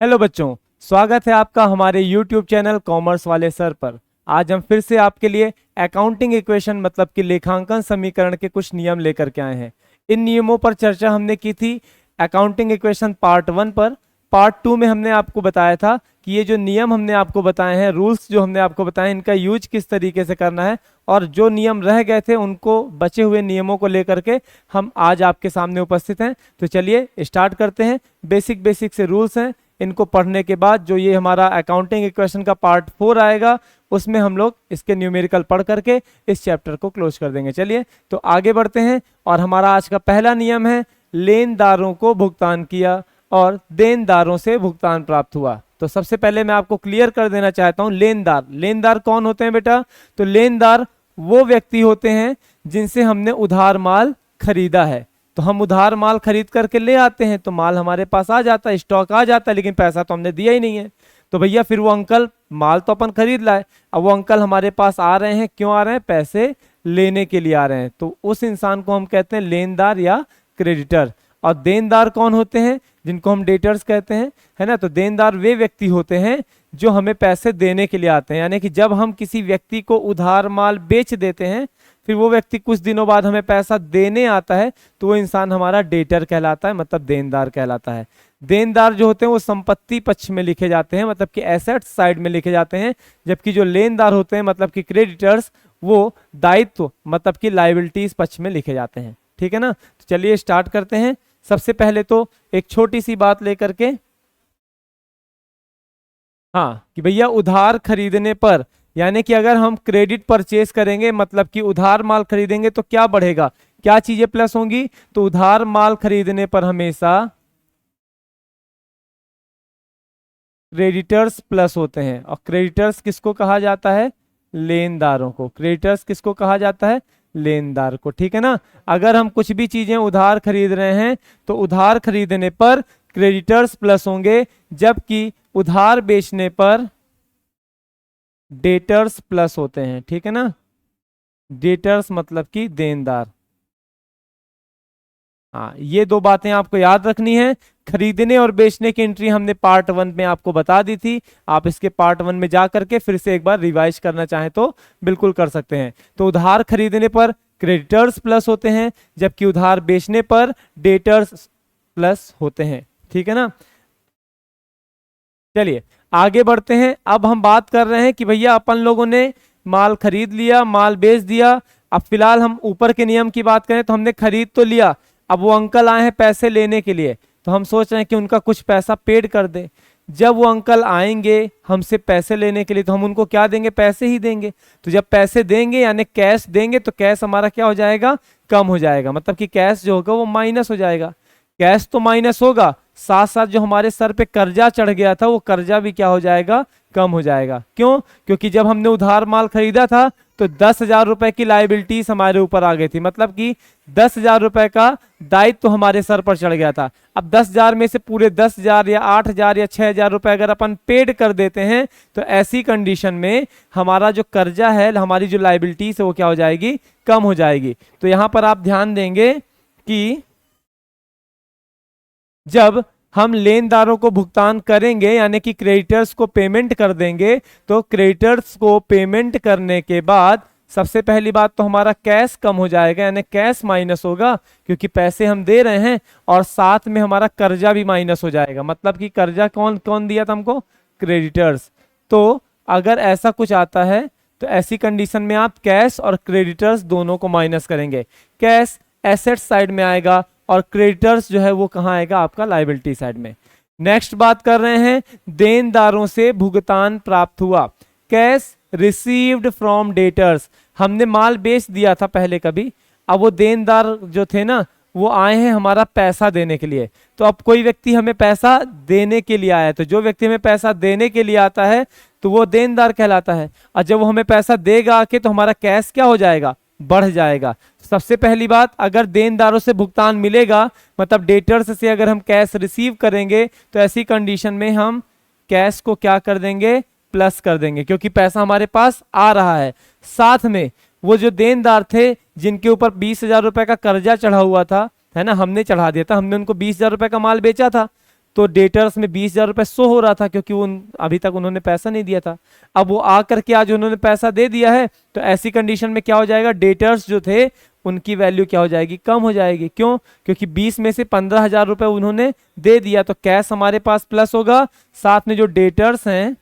Hello बच्चों, स्वागत है आपका हमारे YouTube चैनल कॉमर्स वाले सर पर। आज हम फिर से आपके लिए अकाउंटिंग इक्वेशन मतलब कि लेखांकन समीकरण के कुछ नियम लेकर के आए हैं। इन नियमों पर चर्चा हमने की थी अकाउंटिंग इक्वेशन पार्ट 1 पर। पार्ट 2 में हमने आपको बताया था कि ये जो नियम हमने आपको बताए हैं, रूल्स जो हमने आपको बताए, इनका यूज किस तरीके से करना है, और जो नियम रह गए थे उनको बचे हुए नियमों को लेकर के हम आज आपके सामने उपस्थित हैं। तो चलिए स्टार्ट करते हैं। बेसिक से रूल्स हैं, इनको पढ़ने के बाद जो ये हमारा अकाउंटिंग इक्वेशन का पार्ट 4 आएगा उसमें हम लोग इसके न्यूमेरिकल पढ़ करके इस चैप्टर को क्लोज कर देंगे। चलिए तो आगे बढ़ते हैं, और हमारा आज का पहला नियम है लेनदारों को भुगतान किया और देनदारों से भुगतान प्राप्त हुआ। तो सबसे पहले मैं आपको क्लियर कर देना चाहता हूं, लेनदार कौन होते हैं बेटा? तो लेनदार वो व्यक्ति होते हैं जिनसे हमने उधार माल खरीदा है। तो हम उधार माल खरीद करके ले आते हैं तो माल हमारे पास आ जाता है, स्टॉक आ जाता है, लेकिन पैसा तो हमने दिया ही नहीं है। तो भैया फिर वो अंकल, माल तो अपन खरीद लाए, अब वो अंकल हमारे पास आ रहे हैं, क्यों आ रहे हैं? पैसे लेने के लिए आ रहे हैं। तो उस इंसान को हम कहते हैं लेनदार या क्रेडिटर। और देनदार कौन होते हैं? जिनको हम डेटर्स कहते हैं, है ना। तो देनदार वे व्यक्ति होते हैं जो हमें पैसे देने के लिए आते हैं, यानी कि जब हम किसी व्यक्ति को उधार माल बेच देते हैं, फिर वो व्यक्ति कुछ दिनों बाद हमें पैसा देने आता है, तो वो इंसान हमारा डेटर कहलाता है, मतलब देनदार कहलाता है। देनदार जो होते हैं वो संपत्ति पक्ष में लिखे जाते हैं, मतलब कि एसेट्स साइड में लिखे जाते हैं, जबकि जो लेनदार होते हैं मतलब कि क्रेडिटर्स, वो दायित्व मतलब कि लायबिलिटीज पक्ष में लिखे जाते हैं। ठीक है ना। तो चलिए स्टार्ट करते हैं। सबसे पहले तो एक छोटी सी बात लेकर के, हाँ, कि भैया उधार खरीदने पर, यानी कि अगर हम क्रेडिट परचेज करेंगे मतलब कि उधार माल खरीदेंगे तो क्या बढ़ेगा, क्या चीजें प्लस होंगी? तो उधार माल खरीदने पर हमेशा क्रेडिटर्स प्लस होते हैं। और क्रेडिटर्स किसको कहा जाता है? लेनदारों को। क्रेडिटर्स किसको कहा जाता है? लेनदार को। ठीक है ना। अगर हम कुछ भी चीजें उधार खरीद रहे हैं तो उधार खरीदने पर क्रेडिटर्स प्लस होंगे, जबकि उधार बेचने पर डेटर्स प्लस होते हैं। ठीक है ना। डेटर्स मतलब कि देनदार। हाँ, ये दो बातें आपको याद रखनी है। खरीदने और बेचने की एंट्री हमने पार्ट 1 में आपको बता दी थी। आप इसके पार्ट 1 में जा करके फिर से एक बार रिवाइज करना चाहें तो बिल्कुल कर सकते हैं। तो उधार खरीदने पर क्रेडिटर्स प्लस होते हैं, जबकि उधार बेचने पर डेटर्स प्लस होते हैं। ठीक है ना। चलिए आगे बढ़ते हैं। अब हम बात कर रहे हैं कि भैया अपन लोगों ने माल खरीद लिया, माल बेच दिया। अब फिलहाल हम ऊपर के नियम की बात करें तो हमने खरीद तो लिया, अब वो अंकल आए हैं पैसे लेने के लिए, तो हम सोच रहे हैं कि उनका कुछ पैसा पेड कर दे। जब वो अंकल आएंगे हमसे पैसे लेने के लिए तो हम उनको क्या देंगे? पैसे ही देंगे। तो जब पैसे देंगे यानी कैश देंगे तो कैश हमारा क्या हो जाएगा? कम हो जाएगा, मतलब कि कैश जो होगा वो माइनस हो जाएगा। कैश तो माइनस होगा, साथ साथ जो हमारे सर पे कर्जा चढ़ गया था वो कर्जा भी क्या हो जाएगा? कम हो जाएगा। क्यों? क्योंकि जब हमने उधार माल खरीदा था तो 10,000 रुपए की लाइबिलिटीज हमारे ऊपर आ गई थी, मतलब कि 10,000 रुपए का दायित्व तो हमारे सर पर चढ़ गया था। अब 10,000 में से पूरे 10,000 या 8,000 या 6,000 रुपए अगर अपन पेड कर देते हैं तो ऐसी कंडीशन में हमारा जो कर्जा है, हमारी जो लाइबिलिटीज है वो क्या हो जाएगी? कम हो जाएगी। तो यहां पर आप ध्यान देंगे कि जब हम लेनदारों को भुगतान करेंगे यानी कि क्रेडिटर्स को पेमेंट कर देंगे, तो क्रेडिटर्स को पेमेंट करने के बाद सबसे पहली बात तो हमारा कैश कम हो जाएगा, यानी कैश माइनस होगा क्योंकि पैसे हम दे रहे हैं, और साथ में हमारा कर्जा भी माइनस हो जाएगा। मतलब कि कर्जा कौन कौन दिया था हमको? क्रेडिटर्स। तो अगर ऐसा कुछ आता है तो ऐसी कंडीशन में आप कैश और क्रेडिटर्स दोनों को माइनस करेंगे। कैश एसेट साइड में आएगा और क्रेडिटर्स जो है वो कहाँ आएगा? आपका लायबिलिटी साइड में। नेक्स्ट बात कर रहे हैं देनदारों से भुगतान प्राप्त हुआ। कैश रिसीव्ड फ्रॉम डेटर्स, हमने माल बेच दिया था पहले कभी, अब वो देनदार जो थे ना वो आए हैं हमारा पैसा देने के लिए। तो अब कोई व्यक्ति हमें पैसा देने के लिए आया है, तो जो व्यक्ति हमें पैसा देने के लिए आता है तो वो देनदार कहलाता है। और जब वो हमें पैसा देगा आके तो हमारा कैश क्या हो जाएगा? बढ़ जाएगा। सबसे पहली बात, अगर देनदारों से भुगतान मिलेगा मतलब डेटर्स से अगर हम कैश रिसीव करेंगे तो ऐसी कंडीशन में हम कैश को क्या कर देंगे? प्लस कर देंगे, क्योंकि पैसा हमारे पास आ रहा है। साथ में वो जो देनदार थे जिनके ऊपर 20,000 रुपए का कर्जा चढ़ा हुआ था, है ना, हमने चढ़ा दिया था, हमने उनको 20,000 रुपए का माल बेचा था, तो डेटर्स में 20,000 रुपये शो हो रहा था, क्योंकि वो अभी तक उन्होंने पैसा नहीं दिया था। अब वो आ करके आज उन्होंने पैसा दे दिया है, तो ऐसी कंडीशन में क्या हो जाएगा, डेटर्स जो थे उनकी वैल्यू क्या हो जाएगी, कम हो जाएगी। क्यों? क्योंकि 20 में से 15,000 रुपये उन्होंने दे दिया, तो कैश हमारे पास प्लस होगा, साथ में जो डेटर्स हैं,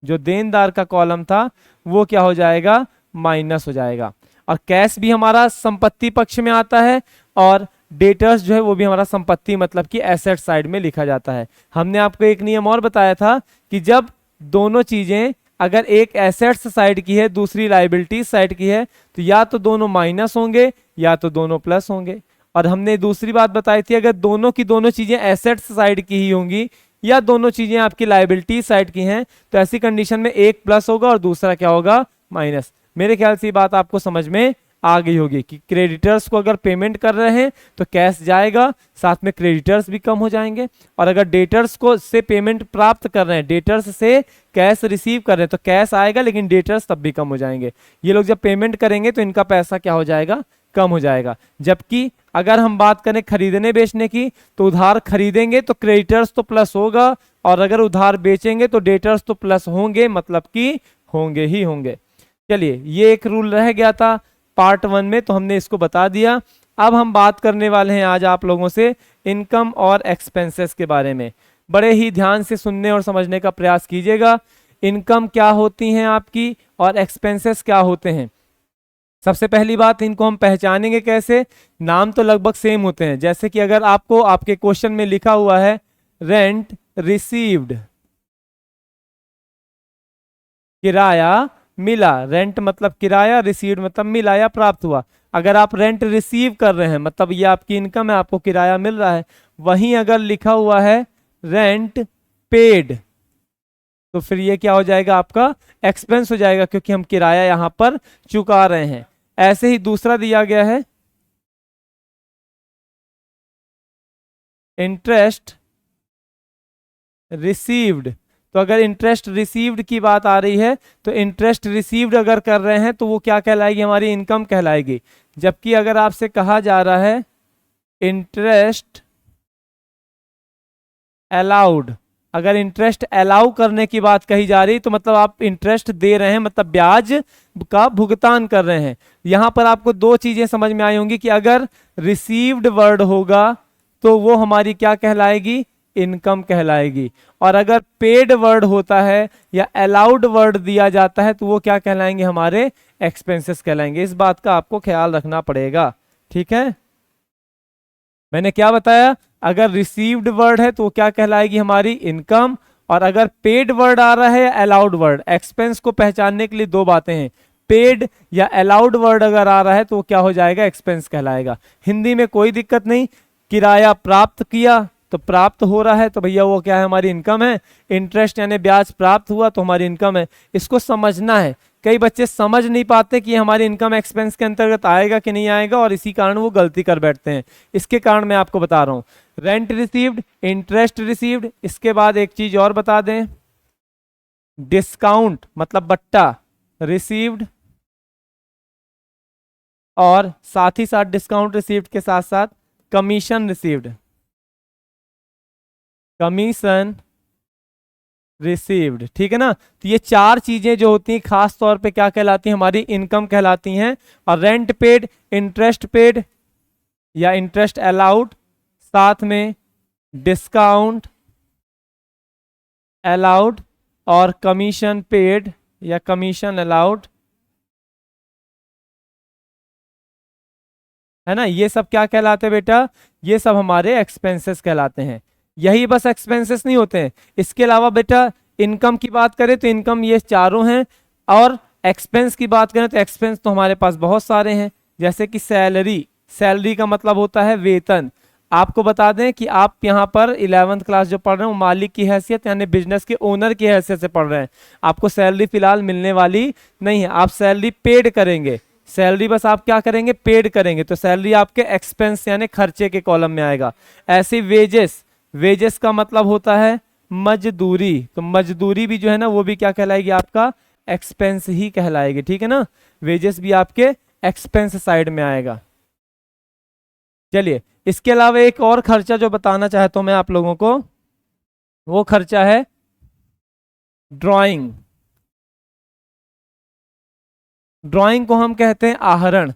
जो देनदार का कॉलम था, वो क्या हो जाएगा, माइनस हो जाएगा। और कैश भी हमारा संपत्ति पक्ष में आता है, और डेटर्स जो है वो भी हमारा संपत्ति मतलब कि एसेट साइड में लिखा जाता है। हमने आपको एक नियम और बताया था कि जब दोनों चीजें, अगर एक एसेट्स साइड की है दूसरी लायबिलिटी साइड की है, तो या तो दोनों माइनस होंगे या तो दोनों प्लस होंगे। और हमने दूसरी बात बताई थी, अगर दोनों की दोनों चीजें एसेट्स साइड की ही होंगी या दोनों चीजें आपकी लायबिलिटी साइड की हैं, तो ऐसी कंडीशन में एक प्लस होगा और दूसरा क्या होगा, माइनस। मेरे ख्याल से ये बात आपको समझ में आ गई होगी कि क्रेडिटर्स को अगर पेमेंट कर रहे हैं तो कैश जाएगा, साथ में क्रेडिटर्स भी कम हो जाएंगे। और अगर डेटर्स को से पेमेंट प्राप्त कर रहे हैं, डेटर्स से कैश रिसीव कर रहे हैं, तो कैश आएगा लेकिन डेटर्स तब भी कम हो जाएंगे। ये लोग जब पेमेंट करेंगे तो इनका पैसा क्या हो जाएगा, कम हो जाएगा। जबकि अगर हम बात करें खरीदने बेचने की, तो उधार खरीदेंगे तो क्रेडिटर्स तो प्लस होगा, और अगर उधार बेचेंगे तो डेटर्स तो प्लस होंगे, मतलब कि होंगे ही होंगे। चलिए, ये एक रूल रह गया था पार्ट 1 में, तो हमने इसको बता दिया। अब हम बात करने वाले हैं आज आप लोगों से इनकम और एक्सपेंसेस के बारे में। बड़े ही ध्यान से सुनने और समझने का प्रयास कीजिएगा। इनकम क्या होती हैं आपकी और एक्सपेंसेस क्या होते हैं। सबसे पहली बात, इनको हम पहचानेंगे कैसे। नाम तो लगभग सेम होते हैं, जैसे कि अगर आपको आपके क्वेश्चन में लिखा हुआ है रेंट रिसीव्ड, किराया मिला, रेंट मतलब किराया, रिसीव्ड मतलब मिला या प्राप्त हुआ। अगर आप रेंट रिसीव कर रहे हैं मतलब ये आपकी इनकम है, आपको किराया मिल रहा है। वहीं अगर लिखा हुआ है रेंट पेड, तो फिर ये क्या हो जाएगा, आपका एक्सपेंस हो जाएगा, क्योंकि हम किराया यहां पर चुका रहे हैं। ऐसे ही दूसरा दिया गया है इंटरेस्ट रिसीव्ड, तो अगर इंटरेस्ट रिसीव्ड की बात आ रही है तो इंटरेस्ट रिसीव्ड अगर कर रहे हैं तो वो क्या कहलाएगी, हमारी इनकम कहलाएगी। जबकि अगर आपसे कहा जा रहा है इंटरेस्ट अलाउड, अगर इंटरेस्ट अलाउ करने की बात कही जा रही तो मतलब आप इंटरेस्ट दे रहे हैं, मतलब ब्याज का भुगतान कर रहे हैं। यहां पर आपको दो चीजें समझ में आई होंगी कि अगर रिसीव्ड वर्ड होगा तो वो हमारी क्या कहलाएगी, इनकम कहलाएगी, और अगर पेड वर्ड होता है या अलाउड वर्ड दिया जाता है तो वो क्या कहलाएंगे, हमारे एक्सपेंसेस कहलाएंगे। इस बात का आपको ख्याल रखना पड़ेगा, ठीक है। मैंने क्या बताया, अगर रिसीव्ड वर्ड है तो वो क्या कहलाएगी, हमारी इनकम, और अगर पेड वर्ड आ रहा है अलाउड वर्ड, एक्सपेंस को पहचानने के लिए दो बातें हैं, पेड या अलाउड वर्ड अगर आ रहा है तो वो क्या हो जाएगा, एक्सपेंस कहलाएगा। हिंदी में कोई दिक्कत नहीं, किराया प्राप्त किया तो प्राप्त हो रहा है तो भैया वो क्या है, हमारी इनकम है। इंटरेस्ट यानी ब्याज प्राप्त हुआ तो हमारी इनकम है। इसको समझना है, कई बच्चे समझ नहीं पाते कि हमारी इनकम एक्सपेंस के अंतर्गत आएगा कि नहीं आएगा, और इसी कारण वो गलती कर बैठते हैं। इसके कारण मैं आपको बता रहा हूं, रेंट रिसीव्ड, इंटरेस्ट रिसीव्ड। इसके बाद एक चीज और बता दें, डिस्काउंट मतलब बट्टा रिसीव्ड, और साथ ही साथ डिस्काउंट रिसीव्ड के साथ साथ कमीशन रिसीव्ड, कमीशन रिसीव्ड, ठीक है ना। तो ये चार चीजें जो होती हैं खास तौर पे क्या कहलाती हैं, हमारी इनकम कहलाती हैं। और रेंट पेड, इंटरेस्ट पेड या इंटरेस्ट अलाउड, साथ में डिस्काउंट अलाउड और कमीशन पेड या कमीशन अलाउड, है ना। ये सब क्या कहलाते हैं बेटा, ये सब हमारे एक्सपेंसेस कहलाते हैं। यही बस एक्सपेंसेस नहीं होते हैं, इसके अलावा बेटा इनकम की बात करें तो इनकम ये चारों हैं, और एक्सपेंस की बात करें तो एक्सपेंस तो हमारे पास बहुत सारे हैं। जैसे कि सैलरी, सैलरी का मतलब होता है वेतन। आपको बता दें कि आप यहाँ पर 11th क्लास जो पढ़ रहे हैं वो मालिक की हैसियत यानी बिजनेस के ओनर की हैसियत से पढ़ रहे हैं। आपको सैलरी फिलहाल मिलने वाली नहीं है, आप सैलरी पेड करेंगे। सैलरी बस आप क्या करेंगे, पेड करेंगे, तो सैलरी आपके एक्सपेंस यानी खर्चे के कॉलम में आएगा। ऐसे वेजेस, वेजेस का मतलब होता है मजदूरी, तो मजदूरी भी जो है ना वो भी क्या कहलाएगी, आपका एक्सपेंस ही कहलाएगी, ठीक है ना। वेजेस भी आपके एक्सपेंस साइड में आएगा। चलिए, इसके अलावा एक और खर्चा जो बताना चाहता हूं मैं आप लोगों को, वो खर्चा है ड्राइंग। ड्राइंग को हम कहते हैं आहरण।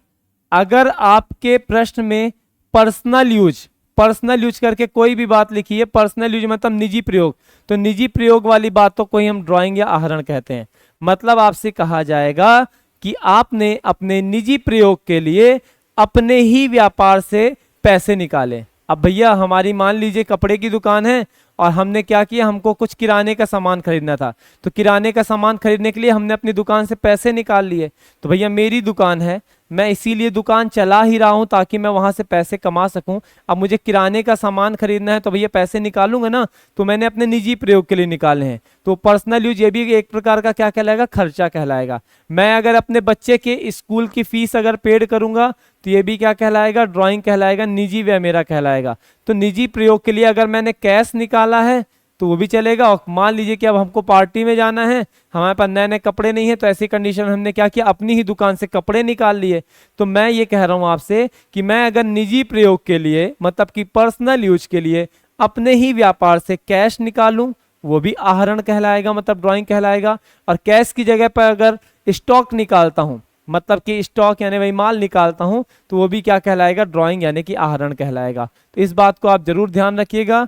अगर आपके प्रश्न में पर्सनल यूज करके कोई भी बात लिखी है, पर्सनल यूज मतलब निजी प्रयोग, तो निजी प्रयोग वाली बातों को ही हम ड्राइंग या आहरण कहते हैं। मतलब आपसे कहा जाएगा कि आपने अपने निजी प्रयोग के लिए अपने ही व्यापार से पैसे निकाले। अब भैया हमारी मान लीजिए कपड़े की दुकान है और हमने क्या किया, हमको कुछ किराने का सामान खरीदना था, तो किराने का सामान खरीदने के लिए हमने अपनी दुकान से पैसे निकाल लिए। तो भैया मेरी दुकान है, मैं इसीलिए दुकान चला ही रहा हूं ताकि मैं वहां से पैसे कमा सकूं। अब मुझे किराने का सामान खरीदना है तो भैया पैसे निकालूंगा ना, तो मैंने अपने निजी प्रयोग के लिए निकाले हैं। तो पर्सनल यूज ये भी एक प्रकार का क्या कहलाएगा, खर्चा कहलाएगा। मैं अगर अपने बच्चे के स्कूल की फीस अगर पेड करूंगा तो ये भी क्या कहलाएगा, ड्राइंग कहलाएगा, निजी व्यय मेरा कहलाएगा। तो निजी प्रयोग के लिए अगर मैंने कैश निकाला है तो वो भी चलेगा। और मान लीजिए कि अब हमको पार्टी में जाना है, हमारे पास नए नए कपड़े नहीं है, तो ऐसी कंडीशन में हमने क्या किया, अपनी ही दुकान से कपड़े निकाल लिए। तो मैं ये कह रहा हूं आपसे कि मैं अगर निजी प्रयोग के लिए मतलब कि पर्सनल यूज के लिए अपने ही व्यापार से कैश निकालूं, वो भी आहरण कहलाएगा, मतलब ड्राइंग कहलाएगा। और कैश की जगह पर अगर स्टॉक निकालता हूं, मतलब कि स्टॉक यानी वही माल निकालता हूं, तो वो भी क्या कहलाएगा, ड्राइंग यानी कि आहरण कहलाएगा। तो इस बात को आप जरूर ध्यान रखिएगा।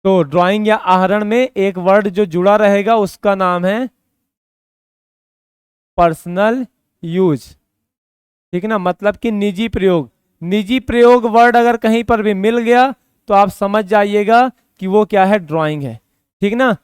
तो ड्राइंग या आहरण में एक वर्ड जो जुड़ा रहेगा उसका नाम है पर्सनल यूज, ठीक है ना, मतलब कि निजी प्रयोग। निजी प्रयोग वर्ड अगर कहीं पर भी मिल गया तो आप समझ जाइएगा कि वो क्या है, ड्राइंग है, ठीक ना।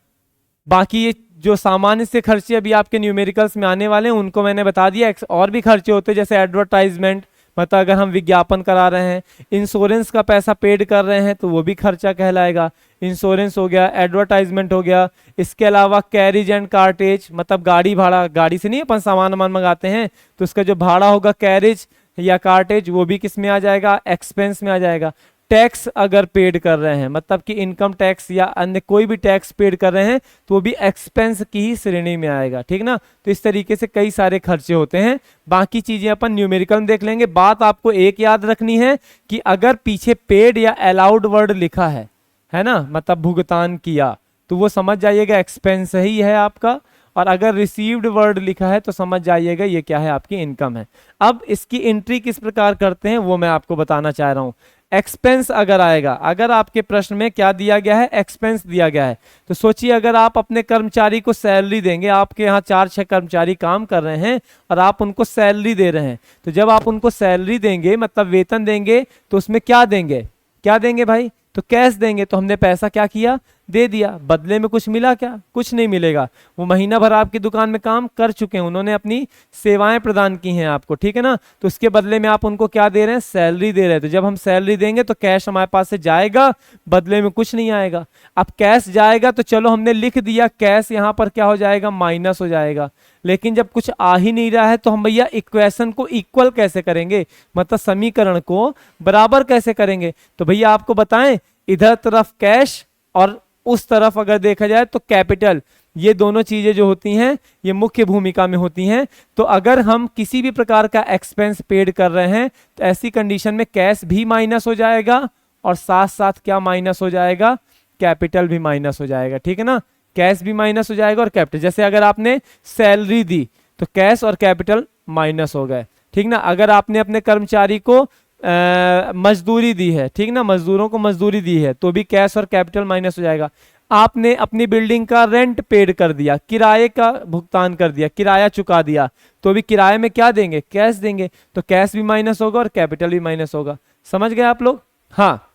बाकी ये जो सामान्य से खर्चे अभी आपके न्यूमेरिकल्स में आने वाले हैं उनको मैंने बता दिया। और भी खर्चे होते हैं जैसे एडवर्टाइजमेंट, मतलब अगर हम विज्ञापन करा रहे हैं, इंश्योरेंस का पैसा पेड कर रहे हैं तो वो भी खर्चा कहलाएगा। इंश्योरेंस हो गया, एडवर्टाइजमेंट हो गया। इसके अलावा कैरिज एंड कार्टेज, मतलब गाड़ी भाड़ा, गाड़ी से नहीं अपन सामान वामान मंगाते हैं तो उसका जो भाड़ा होगा कैरिज या कार्टेज, वो भी किस में आ जाएगा, एक्सपेंस में आ जाएगा। टैक्स अगर पेड कर रहे हैं, मतलब कि इनकम टैक्स या अन्य कोई भी टैक्स पेड कर रहे हैं तो वो भी एक्सपेंस की ही श्रेणी में आएगा, ठीक ना। तो इस तरीके से कई सारे खर्चे होते हैं। बाकी चीजें अपन न्यूमेरिकल में देख लेंगे। बात आपको एक याद रखनी है कि अगर पीछे पेड या अलाउड वर्ड लिखा है ना, मतलब भुगतान किया, तो वो समझ जाइएगा एक्सपेंस ही है आपका। और अगर रिसीव्ड वर्ड लिखा है तो समझ जाइएगा ये क्या है, आपकी इनकम है। अब इसकी एंट्री किस प्रकार करते हैं वो मैं आपको बताना चाह रहा हूं। एक्सपेंस अगर आएगा, अगर आपके प्रश्न में क्या दिया गया है, एक्सपेंस दिया गया है, तो सोचिए अगर आप अपने कर्मचारी को सैलरी देंगे, आपके यहाँ 4-6 कर्मचारी काम कर रहे हैं और आप उनको सैलरी दे रहे हैं, तो जब आप उनको सैलरी देंगे मतलब वेतन देंगे तो उसमें क्या देंगे, क्या देंगे भाई, तो कैश देंगे। तो हमने पैसा क्या किया, दे दिया। बदले में कुछ मिला क्या, कुछ नहीं मिलेगा। वो महीना भर आपकी दुकान में काम कर चुके हैं, उन्होंने अपनी सेवाएं प्रदान की हैं आपको, ठीक है ना। तो उसके बदले में आप उनको क्या दे रहे हैं, सैलरी दे रहे हैं। तो जब हम सैलरी देंगे तो कैश हमारे पास से जाएगा, बदले में कुछ नहीं आएगा। अब कैश जाएगा तो चलो हमने लिख दिया, कैश यहाँ पर क्या हो जाएगा, माइनस हो जाएगा। लेकिन जब कुछ आ ही नहीं रहा है तो हम भैया इक्वेशन को इक्वल कैसे करेंगे, मतलब समीकरण को बराबर कैसे करेंगे। तो भैया आपको बताएं, इधर तरफ कैश और उस तरफ अगर देखा जाए तो कैपिटल, ये दोनों चीजें जो होती हैं ये मुख्य भूमिका में होती हैं। तो अगर हम किसी भी प्रकार का एक्सपेंस पेड कर रहे हैं तो ऐसी कंडीशन में कैश भी माइनस हो जाएगा और साथ साथ क्या माइनस हो जाएगा, कैपिटल भी माइनस हो जाएगा, ठीक है ना। कैश भी माइनस हो जाएगा और कैपिटल, जैसे अगर आपने सैलरी दी तो कैश और कैपिटल माइनस हो गए, ठीक ना। अगर आपने अपने कर्मचारी को मजदूरी दी है, ठीक ना, मजदूरों को मजदूरी दी है तो भी कैश और कैपिटल माइनस हो जाएगा। आपने अपनी बिल्डिंग का रेंट पेड कर दिया, किराए का भुगतान कर दिया, किराया चुका दिया, तो भी किराए में क्या देंगे, कैश देंगे। तो कैश भी माइनस होगा और कैपिटल भी माइनस होगा। समझ गए आप लोग। हाँ,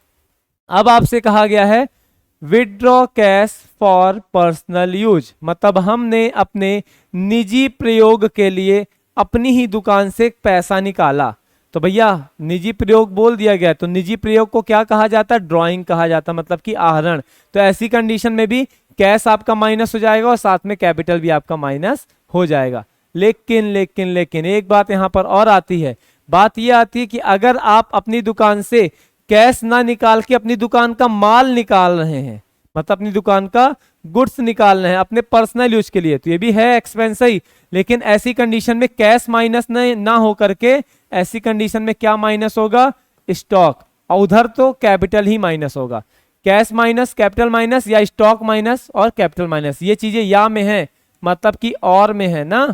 अब आपसे कहा गया है withdraw cash for personal use, मतलब हमने अपने निजी प्रयोग के लिए अपनी ही दुकान से पैसा निकाला। तो भैया निजी प्रयोग बोल दिया गया, तो निजी प्रयोग को क्या कहा जाता है, ड्राइंग कहा जाता है, मतलब कि आहरण। तो ऐसी कंडीशन में भी कैश आपका माइनस हो जाएगा और साथ में कैपिटल भी आपका माइनस हो जाएगा। लेकिन लेकिन लेकिन एक बात यहां पर और आती है। बात यह आती है कि अगर आप अपनी दुकान से कैश ना निकाल के अपनी दुकान का माल निकाल रहे हैं, मतलब अपनी दुकान का गुड्स निकाल रहे हैं अपने पर्सनल यूज के लिए, तो ये भी है एक्सपेंस ही। लेकिन ऐसी कंडीशन में कैश माइनस ना हो करके ऐसी कंडीशन में क्या माइनस होगा, स्टॉक, और उधर तो कैपिटल ही माइनस होगा। कैश माइनस कैपिटल माइनस या स्टॉक माइनस और कैपिटल माइनस, ये चीजें या में है, मतलब कि और में है ना।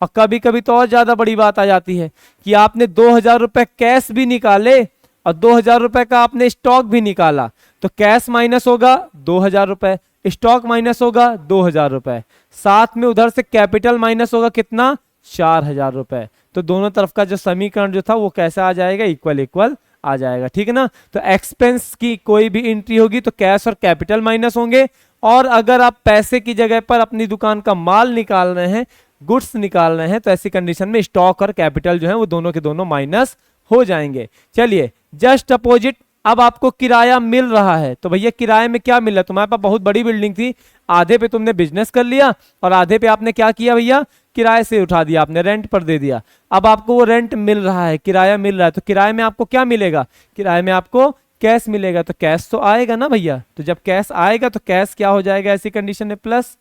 और कभी कभी तो और ज्यादा बड़ी बात आ जाती है कि आपने 2000 रुपए कैश भी निकाले और 2000 रुपए का आपने स्टॉक भी निकाला, तो कैश माइनस होगा 2000 रुपए, स्टॉक माइनस होगा 2000 रुपए, साथ में उधर से कैपिटल माइनस होगा कितना, 4000 रुपए। तो दोनों तरफ का जो समीकरण जो था वो कैसा आ जाएगा, इक्वल इक्वल आ जाएगा, ठीक है ना। तो एक्सपेंस की कोई भी एंट्री होगी तो कैश और कैपिटल माइनस होंगे, और अगर आप पैसे की जगह पर अपनी दुकान का माल निकाल रहे हैं, गुड्स निकाल रहे हैं, तो ऐसी कंडीशन में स्टॉक और कैपिटल जो है वो दोनों के दोनों माइनस हो जाएंगे। चलिए जस्ट अपोजिट, अब आपको किराया मिल रहा है, तो भैया किराए में क्या मिला, तुम्हारे पास बहुत बड़ी बिल्डिंग थी, आधे पे तुमने बिजनेस कर लिया और आधे पे आपने क्या किया भैया, किराए से उठा दिया, आपने रेंट पर दे दिया। अब आपको वो रेंट मिल रहा है, किराया मिल रहा है, तो किराए में आपको क्या मिलेगा, किराए में आपको कैश मिलेगा, तो कैश तो आएगा ना भैया। तो जब कैश आएगा तो कैश क्या हो जाएगा ऐसी कंडीशन में, प्लस।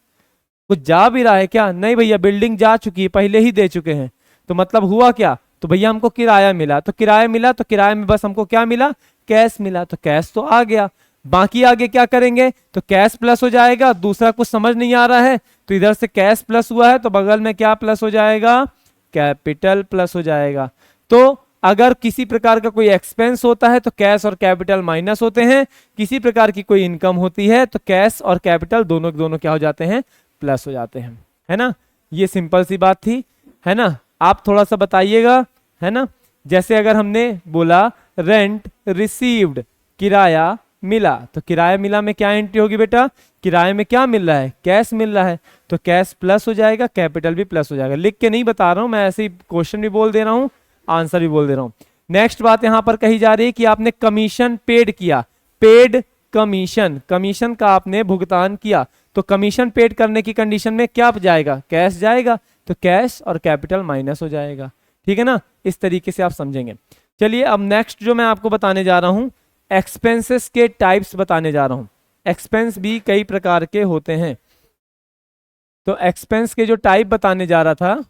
कुछ जा भी रहा है क्या, नहीं भैया बिल्डिंग जा चुकी है, पहले ही दे चुके हैं, तो मतलब हुआ क्या, तो भैया हमको किराया मिला, तो किराया मिला तो किराए में बस हमको क्या मिला, कैश मिला, तो कैश तो आ गया। बाकी आगे क्या करेंगे, तो कैश प्लस हो जाएगा, दूसरा कुछ समझ नहीं आ रहा है तो इधर से कैश प्लस हुआ है तो बगल में क्या प्लस हो जाएगा, कैपिटल प्लस हो जाएगा। तो अगर किसी प्रकार का कोई एक्सपेंस होता है तो कैश और कैपिटल माइनस होते हैं, किसी प्रकार की कोई इनकम होती है तो कैश और कैपिटल दोनों के दोनों क्या हो जाते हैं, प्लस हो जाते हैं, है ना। ये सिंपल सी बात थी, है ना। आप थोड़ा सा बताइएगा, है ना। जैसे अगर हमने बोला रेंट रिसीव्ड, किराया मिला, तो किराया मिला में क्या एंट्री होगी बेटा, किराए में क्या मिल रहा है, कैश मिल रहा है, तो कैश प्लस हो जाएगा, कैपिटल भी प्लस हो जाएगा। लिख के नहीं बता रहा हूं मैं, ऐसे ही क्वेश्चन भी बोल दे रहा हूं, आंसर भी बोल दे रहा हूं। नेक्स्ट बात यहां पर कही जा रही है कि आपने कमीशन पेड किया, पेड कमीशन, कमीशन का आपने भुगतान किया, तो कमीशन पेड करने की कंडीशन में क्या जाएगा, कैश जाएगा, तो कैश और कैपिटल माइनस हो जाएगा, ठीक है ना। इस तरीके से आप समझेंगे। चलिए अब नेक्स्ट जो मैं आपको बताने जा रहा हूं, एक्सपेंसेस के टाइप्स बताने जा रहा हूं। एक्सपेंस भी कई प्रकार के होते हैं, तो एक्सपेंस के जो टाइप बताने जा रहा था,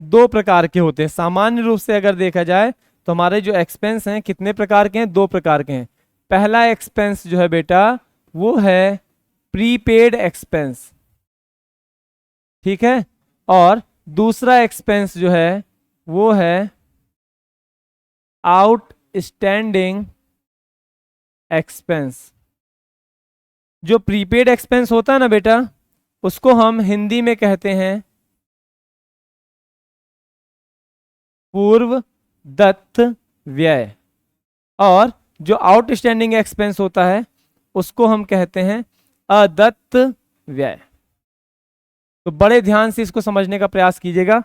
दो प्रकार के होते हैं। सामान्य रूप से अगर देखा जाए तो हमारे जो एक्सपेंस हैं कितने प्रकार के हैं, दो प्रकार के हैं। पहला एक्सपेंस जो है बेटा वो है प्रीपेड एक्सपेंस, ठीक है, और दूसरा एक्सपेंस जो है वो है आउटस्टैंडिंग एक्सपेंस। जो प्रीपेड एक्सपेंस होता है ना बेटा, उसको हम हिंदी में कहते हैं पूर्व दत्त व्यय, और जो आउटस्टैंडिंग एक्सपेंस होता है उसको हम कहते हैं अदत्त व्यय। तो बड़े ध्यान से इसको समझने का प्रयास कीजिएगा।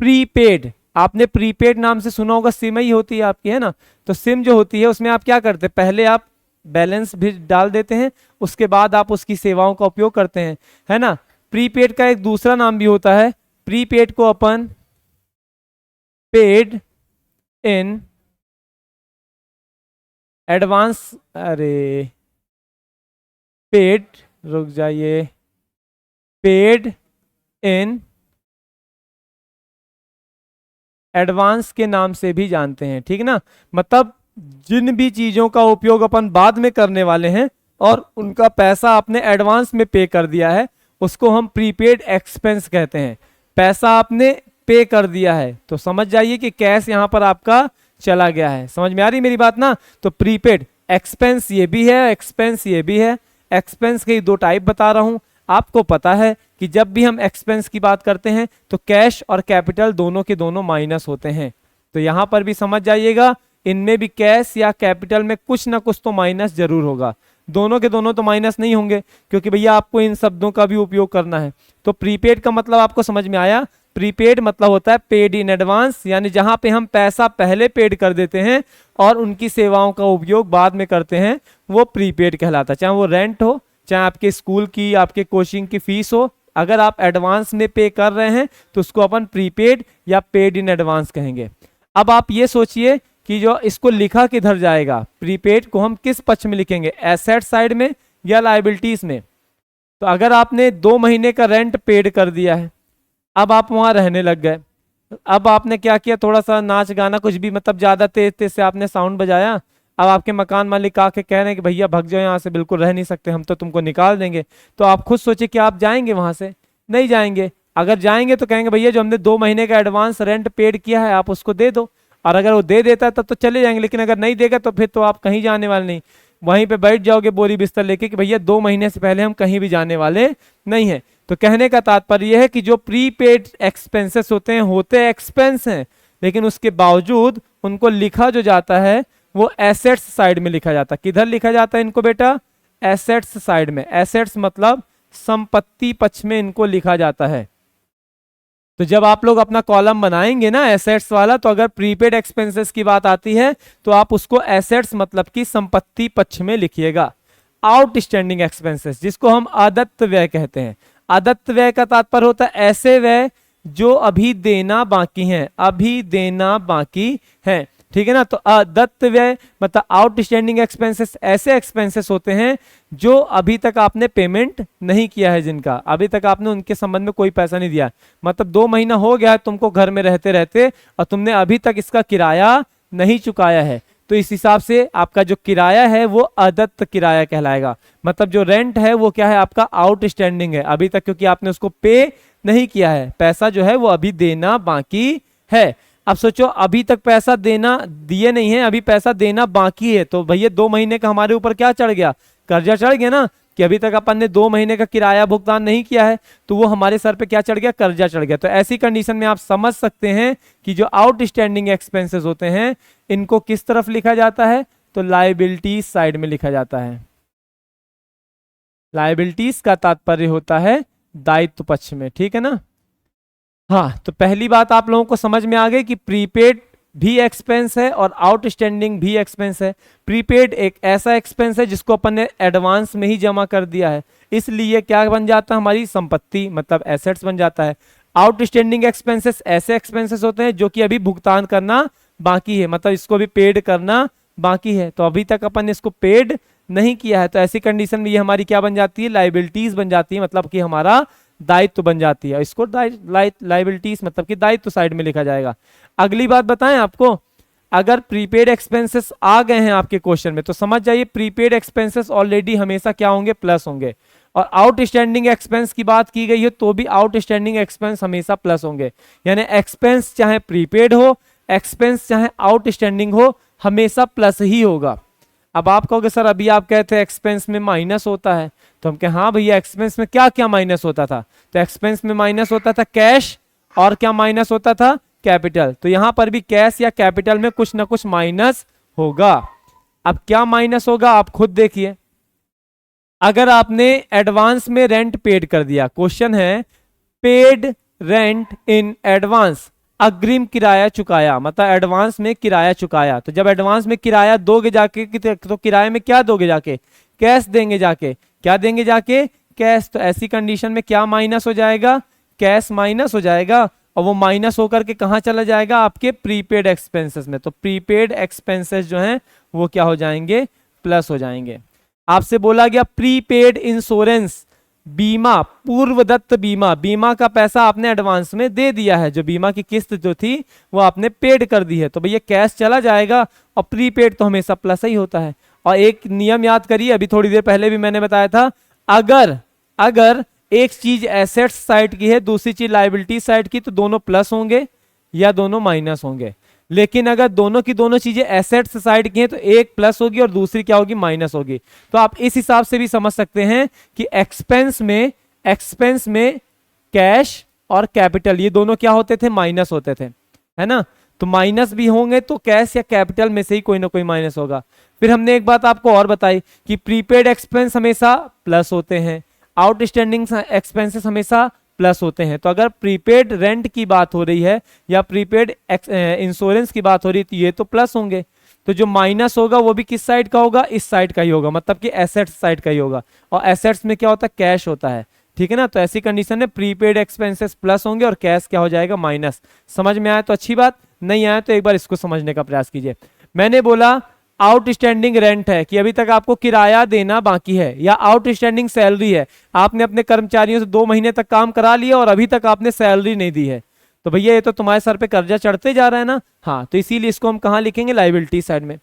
प्रीपेड, आपने प्रीपेड नाम से सुना होगा, सिम ही होती है आपकी, है ना। तो सिम जो होती है उसमें आप क्या करते हैं, पहले आप बैलेंस भी डाल देते हैं, उसके बाद आप उसकी सेवाओं का उपयोग करते हैं, है ना। प्रीपेड का एक दूसरा नाम भी होता है, प्रीपेड को अपन पेड इन एडवांस, अरे पेड, रुक जाइए, पेड इन एडवांस के नाम से भी जानते हैं, ठीक ना। मतलब जिन भी चीजों का उपयोग अपन बाद में करने वाले हैं और उनका पैसा आपने एडवांस में पे कर दिया है, उसको हम प्रीपेड एक्सपेंस कहते हैं। पैसा आपने पे कर दिया है तो समझ जाइए कि कैश यहां पर आपका चला गया है। समझ में आ रही मेरी बात ना। तो प्रीपेड एक्सपेंस ये भी है, एक्सपेंस ये भी है। एक्सपेंस के दो टाइप बता रहा हूं। आपको पता है कि जब भी हम एक्सपेंस की बात करते हैं तो कैश और कैपिटल दोनों के दोनों माइनस होते हैं। तो यहां पर भी समझ जाइएगा, इनमें भी कैश या कैपिटल में कुछ ना कुछ तो माइनस जरूर होगा। दोनों के दोनों तो माइनस नहीं होंगे, क्योंकि भैया आपको इन शब्दों का भी उपयोग करना है। तो प्रीपेड का मतलब आपको समझ में आया। प्रीपेड मतलब होता है पेड इन एडवांस, यानी जहां पे हम पैसा पहले पेड कर देते हैं और उनकी सेवाओं का उपयोग बाद में करते हैं, वो प्रीपेड कहलाता है। चाहे वो रेंट हो, चाहे आपके स्कूल की, आपके कोचिंग की फीस हो, अगर आप एडवांस में पे कर रहे हैं तो उसको अपन प्रीपेड या पेड इन एडवांस कहेंगे। अब आप ये सोचिए कि जो इसको लिखा किधर जाएगा, प्रीपेड को हम किस पक्ष में लिखेंगे, एसेट साइड में या लायबिलिटीज में। तो अगर आपने 2 महीने का रेंट पेड कर दिया है, अब आप वहां रहने लग गए, अब आपने क्या किया, थोड़ा सा नाच गाना कुछ भी मतलब ज्यादा तेज तेज से आपने साउंड बजाया। अब आपके मकान मालिक आके कह रहे हैं कि भैया भाग जाओ यहाँ से, बिल्कुल रह नहीं सकते, हम तो तुमको निकाल देंगे। तो आप खुद सोचिए कि आप जाएंगे वहां से? नहीं जाएंगे। अगर जाएंगे तो कहेंगे भैया जो हमने 2 महीने का एडवांस रेंट पेड किया है आप उसको दे दो। और अगर वो दे देता है तब तो चले जाएंगे, लेकिन अगर नहीं देगा तो फिर तो आप कहीं जाने वाले नहीं, वहीं पे बैठ जाओगे बोरी बिस्तर लेके कि भैया 2 महीने से पहले हम कहीं भी जाने वाले नहीं है। तो कहने का तात्पर्य यह है कि जो प्रीपेड एक्सपेंसेस होते एक्सपेंस हैं, लेकिन उसके बावजूद उनको लिखा जो जाता है वो एसेट्स साइड में लिखा जाता है। किधर लिखा जाता है इनको बेटा? एसेट्स साइड में। एसेट्स मतलब संपत्ति पक्ष में इनको लिखा जाता है। तो जब आप लोग अपना कॉलम बनाएंगे ना एसेट्स वाला, तो अगर प्रीपेड एक्सपेंसेस की बात आती है तो आप उसको एसेट्स मतलब कि संपत्ति पक्ष में लिखिएगा। आउटस्टैंडिंग एक्सपेंसेस जिसको हम अदत्त व्यय कहते हैं। अदत्त व्यय का तात्पर्य होता है ऐसे व्यय जो अभी देना बाकी हैं, अभी देना बाकी है, ठीक है ना। तो अदत्त व्यय मतलब आउटस्टैंडिंग एक्सपेंसेस ऐसे एक्सपेंसेस होते हैं जो अभी तक आपने पेमेंट नहीं किया है, जिनका अभी तक आपने उनके संबंध में कोई पैसा नहीं दिया। मतलब 2 महीना हो गया है तुमको घर में रहते रहते और तुमने अभी तक इसका किराया नहीं चुकाया है, तो इस हिसाब से आपका जो किराया है वो अदत्त किराया कहलाएगा। मतलब जो रेंट है वो क्या है? आपका आउटस्टैंडिंग है अभी तक, क्योंकि आपने उसको पे नहीं किया है, पैसा जो है वो अभी देना बाकी है। अब सोचो अभी तक पैसा देना दिए नहीं है, अभी पैसा देना बाकी है, तो भैया 2 महीने का हमारे ऊपर क्या चढ़ गया? कर्जा चढ़ गया ना, कि अभी तक अपन ने 2 महीने का किराया भुगतान नहीं किया है, तो वो हमारे सर पे क्या चढ़ गया? कर्जा चढ़ गया। तो ऐसी कंडीशन में आप समझ सकते हैं कि जो आउटस्टैंडिंग एक्सपेंसेस होते हैं इनको किस तरफ लिखा जाता है? तो लायबिलिटीज साइड में लिखा जाता है। लायबिलिटीज का तात्पर्य होता है दायित्व पक्ष में, ठीक है ना। हाँ, तो पहली बात आप लोगों को समझ में आ गई कि प्रीपेड भी एक्सपेंस है और आउटस्टैंडिंग भी एक्सपेंस है। प्रीपेड एक ऐसा एक्सपेंस है जिसको अपन ने एडवांस में ही जमा कर दिया है, इसलिए क्या बन जाता है? हमारी संपत्ति मतलब एसेट्स बन जाता है। आउटस्टैंडिंग एक्सपेंसेस ऐसे एक्सपेंसेस होते हैं जो कि अभी भुगतान करना बाकी है, मतलब इसको भी पेड करना बाकी है, तो अभी तक अपन ने इसको पेड नहीं किया है, तो ऐसी कंडीशन में ये हमारी क्या बन जाती है? लाइबिलिटीज बन जाती है, मतलब कि हमारा दायित्व बन जाती है। इसको लाइबिलिटीज मतलब कि दायित्व साइड में लिखा जाएगा। अगली बात बताएं आपको, अगर प्रीपेड एक्सपेंसेस आ गए हैं आपके क्वेश्चन में तो समझ जाइए प्रीपेड एक्सपेंसेस ऑलरेडी हमेशा क्या होंगे? प्लस होंगे। और आउटस्टैंडिंग एक्सपेंस की बात की गई है तो भी आउटस्टैंडिंग एक्सपेंस हमेशा प्लस होंगे, यानी एक्सपेंस चाहे प्रीपेड हो, एक्सपेंस चाहे आउटस्टैंडिंग हो, हमेशा प्लस ही होगा। अब आप कहोगे सर अभी आप कहते हैं एक्सपेंस में माइनस होता है, तो हम कहें हाँ भैया एक्सपेंस में क्या क्या माइनस होता था? तो एक्सपेंस में माइनस होता था कैश, और क्या माइनस होता था? कैपिटल। तो यहां पर भी कैश या कैपिटल में कुछ ना कुछ माइनस होगा। अब क्या माइनस होगा आप खुद देखिए। अगर आपने एडवांस में रेंट पेड कर दिया, क्वेश्चन है पेड रेंट इन एडवांस, अग्रिम किराया चुकाया, मतलब एडवांस में किराया चुकाया। तो जब एडवांस में किराया दोगे जाके तो किराए में क्या दोगे जाके? कैश देंगे जाके। क्या देंगे जाके? कैश। तो ऐसी कंडीशन में क्या माइनस हो जाएगा? कैश माइनस हो जाएगा, और वो माइनस होकर के कहां चला जाएगा? आपके प्रीपेड एक्सपेंसेस में। तो प्रीपेड एक्सपेंसेस जो हैं वो क्या हो जाएंगे? प्लस हो जाएंगे। आपसे बोला गया प्रीपेड इंश्योरेंस, बीमा, पूर्वदत्त बीमा, बीमा का पैसा आपने एडवांस में दे दिया है, जो बीमा की किस्त जो थी वो आपने पेड कर दी है, तो भैया कैश चला जाएगा, और प्रीपेड तो हमेशा प्लस ही होता है। और एक नियम याद करिए, अभी थोड़ी देर पहले भी मैंने बताया था, अगर एक चीज एसेट्स साइड की है दूसरी चीज लायबिलिटी साइड की, तो दोनों प्लस होंगे या दोनों माइनस होंगे। लेकिन अगर दोनों की दोनों चीजें एसेट्स साइड की हैं तो एक प्लस होगी और दूसरी क्या होगी? माइनस होगी। तो आप इस हिसाब से भी समझ सकते हैं कि एक्सपेंस में कैश और कैपिटल ये दोनों क्या होते थे? माइनस होते थे, है ना। तो माइनस भी होंगे तो कैश या कैपिटल में से ही कोई ना कोई माइनस होगा। फिर हमने एक बात आपको और बताई कि प्रीपेड एक्सपेंस हमेशा प्लस होते हैं, आउटस्टैंडिंग एक्सपेंसेस हमेशा प्लस होते हैं। तो अगर प्रीपेड रेंट की बात हो रही है या प्रीपेड इंश्योरेंस की बात हो रही है तो ये तो प्लस होंगे। तो जो माइनस होगा वो भी किस साइड का होगा? इस साइड का ही होगा, मतलब कि एसेट्स साइड का ही होगा। और एसेट्स में क्या होता है? कैश होता है, ठीक है ना। तो ऐसी कंडीशन में प्रीपेड एक्सपेंसेस प्लस होंगे और कैश क्या हो जाएगा? माइनस। समझ में आया तो अच्छी बात, नहीं आया तो एक बार इसको समझने का प्रयास कीजिए। मैंने बोला आउटस्टैंडिंग रेंट है कि अभी तक आपको किराया देना बाकी है, या आउटस्टैंडिंग सैलरी है, आपने अपने कर्मचारियों से 2 महीने तक काम करा लिया और अभी तक आपने सैलरी नहीं दी है, तो भैया ये तो तुम्हारे सर पे कर्जा चढ़ते जा रहा है ना। हाँ, तो इसीलिए इसको हम कहाँ लिखेंगे, लायबिलिटी साइड में।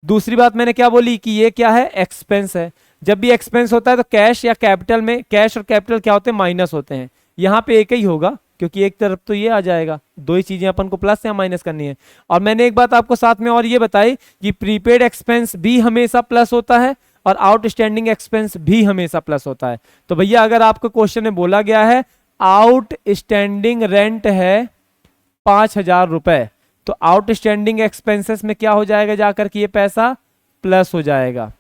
दूसरी बात मैंने क्या बोली कि ये क्या है, एक्सपेंस है। जब भी एक्सपेंस होता है तो कैश या कैपिटल में, कैश और कैपिटल क्या होते हैं, माइनस होते हैं। यहाँ पे एक ही होगा क्योंकि एक तरफ तो ये आ जाएगा, दो ही चीजें अपन को प्लस या माइनस करनी है। और मैंने एक बात आपको साथ में और ये बताई कि प्रीपेड एक्सपेंस भी हमेशा प्लस होता है और आउटस्टैंडिंग एक्सपेंस भी हमेशा प्लस होता है। तो भैया अगर आपको क्वेश्चन में बोला गया है आउटस्टैंडिंग रेंट है 5,000 रुपए, तो आउटस्टैंडिंग एक्सपेंसेस में क्या हो जाएगा जाकर कि ये पैसा प्लस हो जाएगा।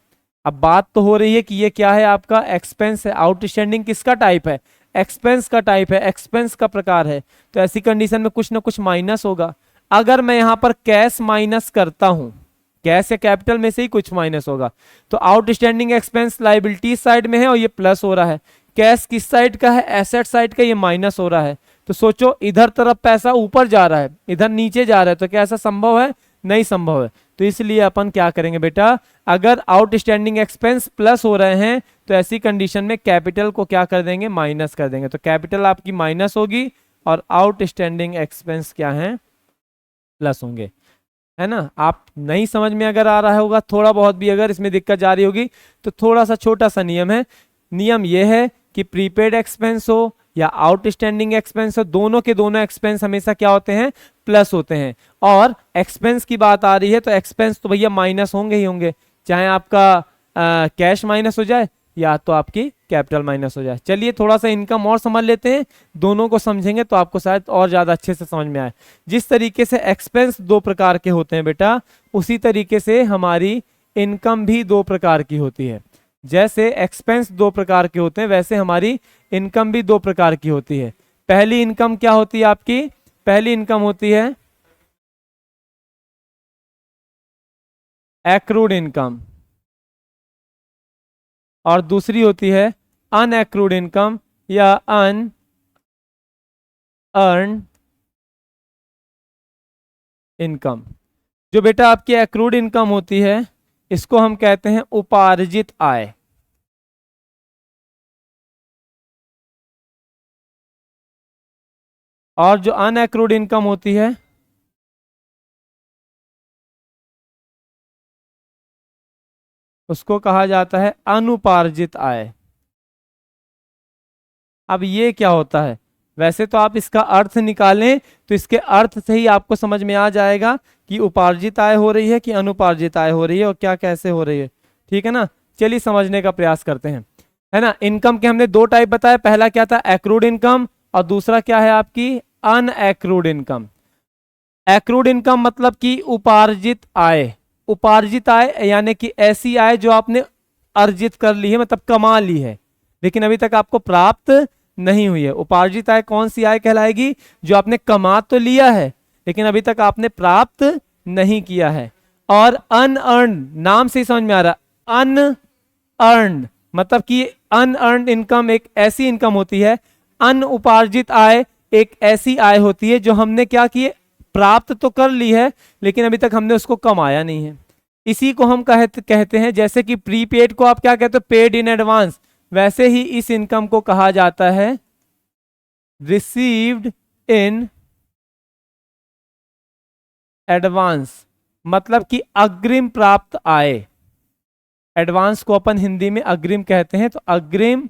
अब बात तो हो रही है कि ये क्या है, आपका एक्सपेंस है। आउटस्टैंडिंग किसका टाइप है, एक्सपेंस का टाइप है, एक्सपेंस का प्रकार है। तो ऐसी कंडीशन में कुछ ना कुछ माइनस होगा। अगर मैं यहां पर कैश माइनस करता हूं, कैश या कैपिटल में से ही कुछ माइनस होगा। तो आउटस्टैंडिंग एक्सपेंस लायबिलिटी साइड में है और ये प्लस हो रहा है। कैश किस साइड का है, एसेट साइड का, ये माइनस हो रहा है। तो सोचो इधर तरफ पैसा ऊपर जा रहा है, इधर नीचे जा रहा है, तो क्या ऐसा संभव है, नहीं संभव है। तो इसलिए अपन क्या करेंगे बेटा, अगर आउटस्टैंडिंग एक्सपेंस प्लस हो रहे हैं तो ऐसी कंडीशन में कैपिटल को क्या कर देंगे, माइनस कर देंगे। तो कैपिटल आपकी माइनस होगी और आउटस्टैंडिंग एक्सपेंस क्या है, प्लस होंगे, है ना। आप नहीं समझ में अगर आ रहा होगा थोड़ा बहुत भी, अगर इसमें दिक्कत जा रही होगी तो थोड़ा सा छोटा सा नियम है। नियम यह है कि प्रीपेड एक्सपेंस हो या आउटस्टैंडिंग एक्सपेंस हो, दोनों के दोनों एक्सपेंस हमेशा क्या होते हैं, प्लस होते हैं। और एक्सपेंस की बात आ रही है तो एक्सपेंस तो भैया माइनस होंगे ही होंगे, चाहे आपका कैश माइनस हो जाए या तो आपकी कैपिटल माइनस हो जाए। चलिए थोड़ा सा इनकम और समझ लेते हैं, दोनों को समझेंगे तो आपको शायद और ज्यादा अच्छे से समझ में आए। जिस तरीके से एक्सपेंस दो प्रकार के होते हैं बेटा, उसी तरीके से हमारी इनकम भी दो प्रकार की होती है। जैसे एक्सपेंस दो प्रकार के होते हैं वैसे हमारी इनकम भी दो प्रकार की होती है। पहली इनकम क्या होती है आपकी, पहली इनकम होती है एक्रूड इनकम और दूसरी होती है अनएक्रूड इनकम या अन अर्न इनकम। जो बेटा आपकी एक्रूड इनकम होती है इसको हम कहते हैं उपार्जित आय। और जो अनएक्रूड इनकम होती है उसको कहा जाता है अनुपार्जित आय। अब ये क्या होता है, वैसे तो आप इसका अर्थ निकालें तो इसके अर्थ से ही आपको समझ में आ जाएगा कि उपार्जित आय हो रही है कि अनुपार्जित आय हो रही है और क्या कैसे हो रही है, ठीक है ना। चलिए समझने का प्रयास करते हैं, है ना। इनकम के हमने दो टाइप बताए, पहला क्या था एक्रूड इनकम और दूसरा क्या है आपकी अनएक्रूड इनकम। एक्रूड इनकम मतलब कि उपार्जित आय, उपार्जित आय यानी कि ऐसी आय जो आपने अर्जित कर ली है, मतलब कमा ली है लेकिन अभी तक आपको प्राप्त नहीं हुई है। उपार्जित आय कौन सी आय कहलाएगी, जो आपने कमा तो लिया है लेकिन अभी तक आपने प्राप्त नहीं किया है। और अनअर्न्ड, नाम से ही समझ में आ रहा, अनअर्न्ड मतलब कि अनअर्न्ड इनकम एक ऐसी इनकम होती है, अनउपार्जित आय एक ऐसी आय होती है जो हमने क्या किए, प्राप्त तो कर ली है लेकिन अभी तक हमने उसको कमाया नहीं है। इसी को हम कहते हैं, जैसे कि प्रीपेड को आप क्या कहते हो, पेड इन एडवांस, वैसे ही इस इनकम को कहा जाता है रिसीव्ड इन एडवांस, मतलब कि अग्रिम प्राप्त आय। एडवांस को अपन हिंदी में अग्रिम कहते हैं, तो अग्रिम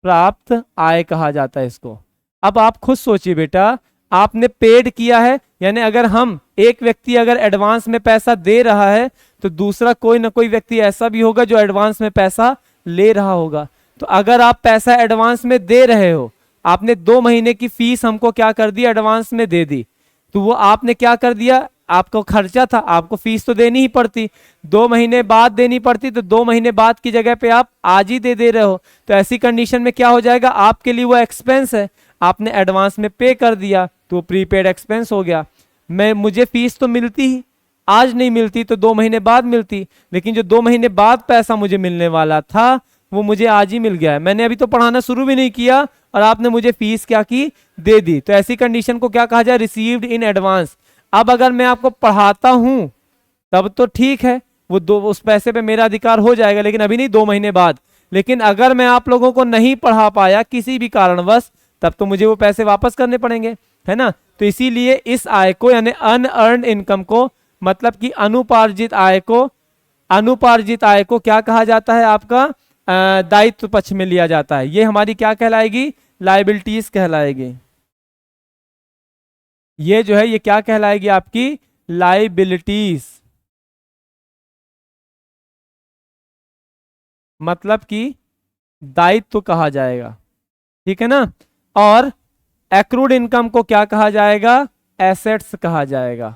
प्राप्त आय कहा जाता है इसको। अब आप खुद सोचिए बेटा, आपने पेड किया है, यानी अगर हम एक व्यक्ति अगर एडवांस में पैसा दे रहा है तो दूसरा कोई ना कोई व्यक्ति ऐसा भी होगा जो एडवांस में पैसा ले रहा होगा। तो अगर आप पैसा एडवांस में दे रहे हो, आपने 2 महीने की फीस हमको क्या कर दी, एडवांस में दे दी, तो वो आपने क्या कर दिया, आपको खर्चा था, आपको फीस तो देनी ही पड़ती, 2 महीने बाद देनी पड़ती, तो 2 महीने बाद की जगह पे आप आज ही दे रहे हो। तो ऐसी कंडीशन में क्या हो जाएगा, आपके लिए वो एक्सपेंस है, आपने एडवांस में पे कर दिया तो प्रीपेड एक्सपेंस हो गया। मुझे फीस तो मिलती ही, आज नहीं मिलती तो 2 महीने बाद मिलती, लेकिन जो 2 महीने बाद पैसा मुझे मिलने वाला था वो मुझे आज ही मिल गया है। मैंने अभी तो पढ़ाना शुरू भी नहीं किया और आपने मुझे फीस क्या की, दे दी। तो ऐसी कंडीशन को क्या कहा जाए, रिसीव्ड इन एडवांस। अब अगर मैं आपको पढ़ाता हूं तब तो ठीक है, वो उस पैसे पे मेरा अधिकार हो जाएगा, लेकिन अभी नहीं, 2 महीने बाद। लेकिन अगर मैं आप लोगों को नहीं पढ़ा पाया किसी भी कारणवश, तब तो मुझे वो पैसे वापस करने पड़ेंगे। है ना। तो इसीलिए इस आय को यानी अनअर्न्ड इनकम को, मतलब कि अनुपार्जित आय को क्या कहा जाता है, आपका दायित्व पक्ष में लिया जाता है। ये हमारी क्या कहलाएगी, लायबिलिटीज कहलाएगी। ये जो है ये क्या कहलाएगी, आपकी लायबिलिटीज, मतलब कि दायित्व कहा जाएगा, ठीक है ना। और एक्रूड इनकम को क्या कहा जाएगा, एसेट्स कहा जाएगा।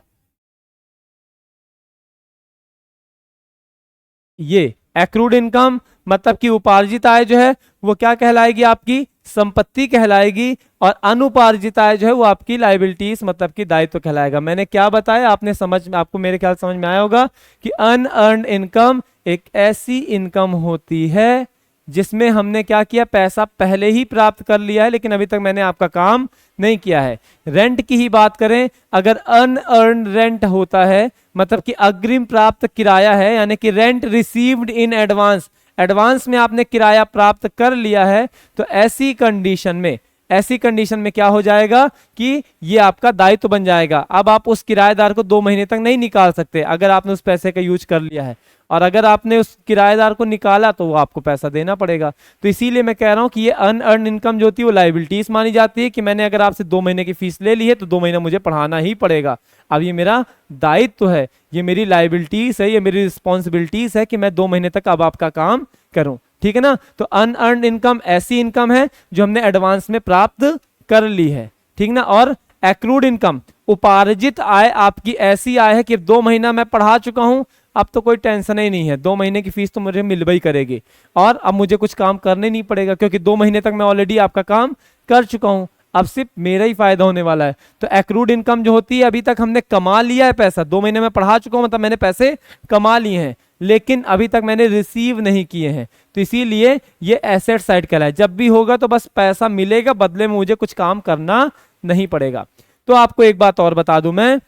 ये एक्रूड इनकम मतलब कि उपार्जित आय जो है वो क्या कहलाएगी, आपकी संपत्ति कहलाएगी, और अनुपार्जित आय जो है वो आपकी लायबिलिटीज मतलब कि दायित्व कहलाएगा। मैंने क्या बताया, आपको मेरे ख्याल समझ में आया होगा कि अनअर्न्ड इनकम एक ऐसी इनकम होती है जिसमें हमने क्या किया, पैसा पहले ही प्राप्त कर लिया है लेकिन अभी तक मैंने आपका काम नहीं किया है। रेंट की ही बात करें, अगर अनअर्न्ड रेंट होता है मतलब कि अग्रिम प्राप्त किराया है, यानी कि rent received in advance, advance में आपने किराया प्राप्त कर लिया है, तो ऐसी कंडीशन में क्या हो जाएगा कि ये आपका दायित्व बन जाएगा। अब आप उस किराएदार को 2 महीने तक नहीं निकाल सकते अगर आपने उस पैसे का यूज कर लिया है, और अगर आपने उस किराएदार को निकाला तो वो आपको पैसा देना पड़ेगा। तो इसीलिए मैं कह रहा हूं कि ये अनअर्न्ड इनकम जो होती है वो लायबिलिटीज मानी जाती है, कि मैंने अगर आपसे 2 महीने की फीस ले ली है तो 2 महीना मुझे पढ़ाना ही पड़ेगा। अब ये मेरा दायित्व है, ये मेरी लायबिलिटीज है, ये मेरी रिस्पॉन्सिबिलिटीज है कि मैं 2 महीने तक अब आपका काम करूं, ठीक है ना। तो अनअर्न्ड इनकम ऐसी इनकम है जो हमने एडवांस में प्राप्त कर ली है, ठीक ना। और एक्रूड इनकम, उपार्जित आय आपकी ऐसी आय है कि 2 महीना मैं पढ़ा चुका हूं, अब तो कोई टेंशन ही नहीं है, 2 महीने की फीस तो मुझे मिल ही करेगी, और अब मुझे कुछ काम करने नहीं पड़ेगा क्योंकि 2 महीने तक मैं ऑलरेडी आपका काम कर चुका हूं, अब सिर्फ मेरा ही फायदा होने वाला है। तो एक्रूड इनकम जो होती है, अभी तक हमने कमा लिया है पैसा, 2 महीने में पढ़ा चुका हूं मतलब मैंने पैसे कमा लिए हैं, लेकिन अभी तक मैंने रिसीव नहीं किए हैं, तो इसीलिए ये एसेट साइड कहलाए। जब भी होगा तो बस पैसा मिलेगा, बदले में मुझे कुछ काम करना नहीं पड़ेगा। तो आपको एक बात और बता दूं मैं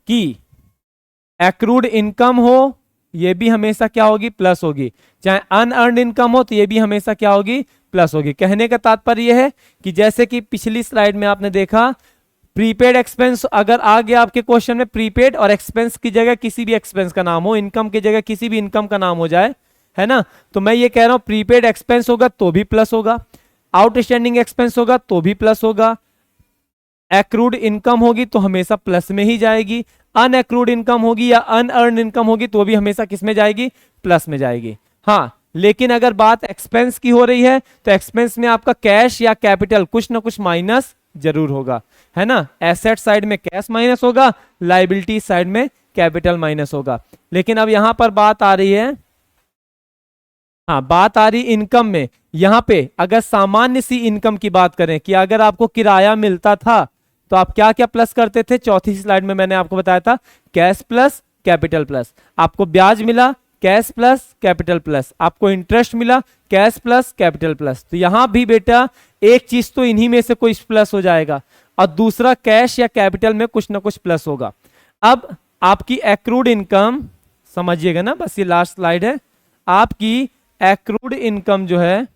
कि एक्रूड इनकम हो ये भी हमेशा क्या होगी, प्लस होगी, चाहे अनअर्न्ड इनकम हो तो ये भी हमेशा क्या होगी, प्लस होगी। कहने का तात्पर्य यह है कि जैसे कि पिछली स्लाइड में आपने देखा, प्रीपेड एक्सपेंस अगर आ गया आपके क्वेश्चन में, प्रीपेड और एक्सपेंस की जगह किसी भी एक्सपेंस का नाम हो, इनकम की जगह किसी भी इनकम का नाम हो जाए, है ना, तो मैं ये कह रहा हूं प्रीपेड एक्सपेंस होगा तो भी प्लस होगा, आउटस्टैंडिंग एक्सपेंस होगा तो भी प्लस होगा, एक्रूड इनकम होगी तो हमेशा प्लस में ही जाएगी, अनएक्रूड इनकम होगी या अनअर्न्ड इनकम होगी तो भी हमेशा किस में जाएगी, प्लस में जाएगी। हाँ, लेकिन अगर बात एक्सपेंस की हो रही है तो एक्सपेंस में आपका कैश या कैपिटल कुछ ना कुछ माइनस जरूर होगा, है ना। एसेट साइड में कैश माइनस होगा, लायबिलिटी साइड में कैपिटल माइनस होगा। लेकिन अब यहां पर बात आ रही है, हाँ बात आ रही इनकम में, यहां पे अगर सामान्य सी इनकम की बात करें कि अगर आपको किराया मिलता था तो आप क्या क्या प्लस करते थे, चौथी स्लाइड में मैंने आपको बताया था, कैश प्लस कैपिटल प्लस। आपको ब्याज मिला, कैश प्लस कैपिटल प्लस, आपको इंटरेस्ट मिला, कैश प्लस कैपिटल प्लस। तो यहां भी बेटा एक चीज तो इन्हीं में से कोई प्लस हो जाएगा और दूसरा कैश या कैपिटल में कुछ ना कुछ प्लस होगा। अब आपकी एक्रूड इनकम समझिएगा ना, बस ये लास्ट स्लाइड है। आपकी एक्रूड इनकम जो है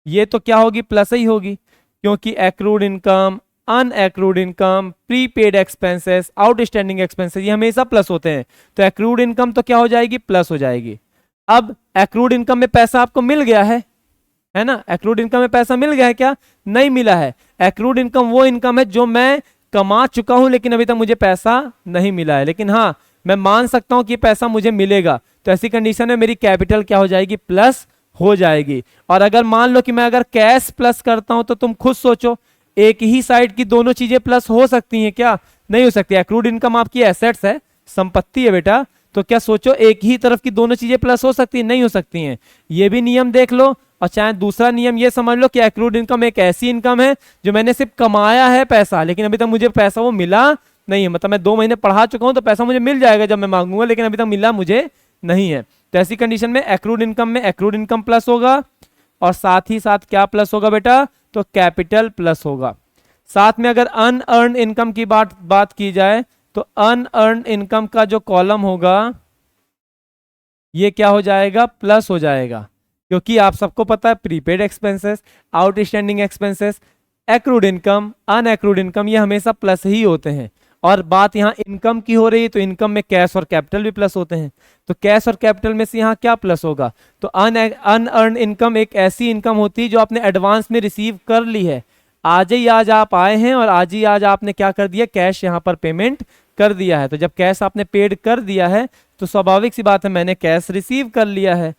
ये तो क्या होगी, प्लस ही होगी, क्योंकि accrued income, unaccrued income, prepaid expenses, outstanding expenses ये हमेशा प्लस होते हैं, तो एक्रूड इनकम तो क्या हो जाएगी, प्लस हो जाएगी। अब एक्रूड इनकम में पैसा आपको मिल गया है ना, एक्रूड इनकम में पैसा मिल गया है क्या, नहीं मिला है। एक्रूड इनकम वो इनकम है जो मैं कमा चुका हूं लेकिन अभी तक मुझे पैसा नहीं मिला है, लेकिन हाँ मैं मान सकता हूं कि पैसा मुझे मिलेगा, तो ऐसी कंडीशन में मेरी कैपिटल क्या हो जाएगी, प्लस हो जाएगी। और अगर मान लो कि मैं अगर कैश प्लस करता हूं तो तुम खुद सोचो, एक ही साइड की दोनों चीजें प्लस हो सकती हैं क्या, नहीं हो सकती। एक्रूड इनकम आपकी एसेट्स है, संपत्ति है बेटा, तो क्या सोचो एक ही तरफ की दोनों चीजें प्लस हो सकती हैं, नहीं हो सकती हैं। ये भी नियम देख लो, और चाहे दूसरा नियम ये समझ लो कि एक्रूड इनकम एक ऐसी इनकम है जो मैंने सिर्फ कमाया है पैसा, लेकिन अभी तक मुझे पैसा वो मिला नहीं है, मतलब मैं 2 महीने पढ़ा चुका हूं तो पैसा मुझे मिल जाएगा जब मैं मांगूंगा, लेकिन अभी तक मिला मुझे नहीं है। तो ऐसी कंडीशन में एक्रूड इनकम में एक्रूड इनकम प्लस होगा, और साथ ही साथ क्या प्लस होगा बेटा, तो कैपिटल प्लस होगा। साथ में अगर अनअर्न्ड इनकम की बात की जाए तो अनअर्न्ड इनकम का जो कॉलम होगा ये क्या हो जाएगा, प्लस हो जाएगा, क्योंकि आप सबको पता है prepaid expenses, outstanding expenses, accrued income, unaccrued income ये हमेशा प्लस ही होते हैं। और बात यहाँ इनकम की हो रही है तो इनकम में कैश और कैपिटल भी प्लस होते हैं। तो कैश और कैपिटल में से यहाँ क्या प्लस होगा? तो अनअर्न इनकम एक ऐसी इनकम होती है जो आपने एडवांस में रिसीव कर ली है, आज ही आज आप आए हैं और आज ही आज आपने क्या कर दिया, कैश यहाँ पर पेमेंट कर दिया है। तो जब कैश आपने पेड कर दिया है तो स्वाभाविक सी बात है मैंने कैश रिसीव कर लिया है,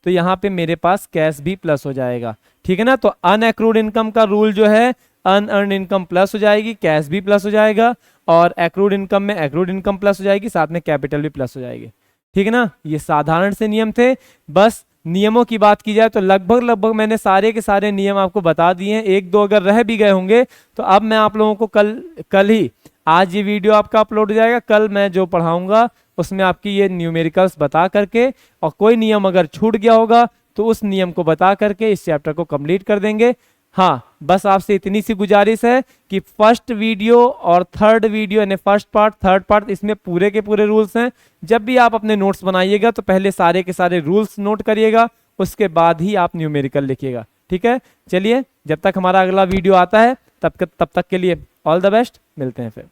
तो यहाँ पे मेरे पास कैश भी प्लस हो जाएगा, ठीक है ना। तो अनएक्रूड इनकम का रूल जो है अनअर्न इनकम प्लस हो जाएगी, कैश भी प्लस हो जाएगा, और एक्रूड इनकम में एक्रूड इनकम प्लस हो जाएगी, साथ में कैपिटल भी प्लस हो जाएगी, ठीक है ना। ये साधारण से नियम थे। बस नियमों की बात की जाए तो लगभग मैंने सारे के सारे नियम आपको बता दिए हैं। एक दो अगर रह भी गए होंगे तो अब मैं आप लोगों को कल ही, आज ये वीडियो आपका अपलोड हो जाएगा, कल मैं जो पढ़ाऊंगा उसमें आपकी ये न्यूमेरिकल्स बता करके, और कोई नियम अगर छूट गया होगा तो उस नियम को बता करके इस चैप्टर को कंप्लीट कर देंगे। हाँ, बस आपसे इतनी सी गुजारिश है कि फर्स्ट वीडियो और थर्ड वीडियो यानी फर्स्ट पार्ट थर्ड पार्ट इसमें पूरे के पूरे रूल्स हैं। जब भी आप अपने नोट्स बनाइएगा तो पहले सारे के सारे रूल्स नोट करिएगा, उसके बाद ही आप न्यूमेरिकल लिखिएगा, ठीक है। चलिए, जब तक हमारा अगला वीडियो आता है तब तक के लिए ऑल द बेस्ट, मिलते हैं फिर।